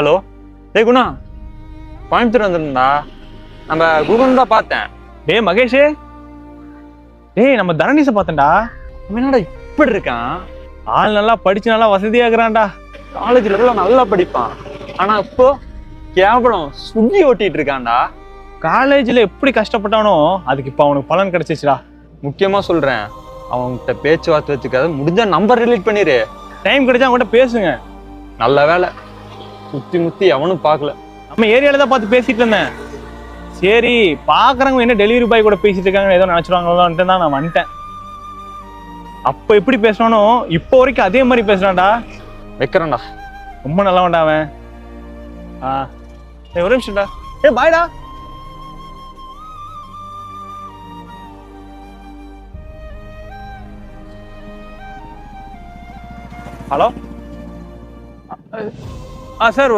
Hello, டேய் குணா, கோயம்புத்தூர் வந்துருந்தா நம்ம Google தான் பார்த்தேன். டேய் மகேஷே, டேய் நம்ம தரணீஸை பார்த்தேன்டா. என்னடா இப்படி இருக்கான்? ஆள் நல்லா படிச்சு நல்லா வசதியா இருக்கிறான்டா. காலேஜ்ல கூட நல்லா படிப்பான், ஆனா இப்போ கேவலம் சுத்தி ஓட்டிட்டு இருக்கான்டா. காலேஜ்ல எப்படி கஷ்டப்பட்டானோ அதுக்கு இப்ப அவனுக்கு பலன் கிடைச்சிச்சுடா. முக்கியமா சொல்றேன், அவன்கிட்ட பேச்சுவார்த்தை வச்சுக்காத, முடிஞ்சா நம்பர் ரிலீட் பண்ணிரு. டைம் கிடைச்சா அவங்ககிட்ட பேசுங்க. நல்ல வேலை, சுத்தி முத்தி எவனும் பார்க்கல. நம்ம ஏரியால தான் பார்த்து பேசிட்டு இருந்தேன். சரி பாக்குறவங்க என்ன டெலிவரி பாய் கூட பேசிட்டு இருக்காங்க ஏதோ நினைச்சிருவாங்களோன்ட்டு தான் நான் வந்துட்டேன். அப்ப எப்படி பேசுறானோ இப்போ வரைக்கும் அதே மாதிரி பேசுறான்டா. வைக்கிறேன்டா. ரொம்ப நல்லவன்டா அவன். ஒரு நிமிஷம்டா. பாய்டா. Hello sir,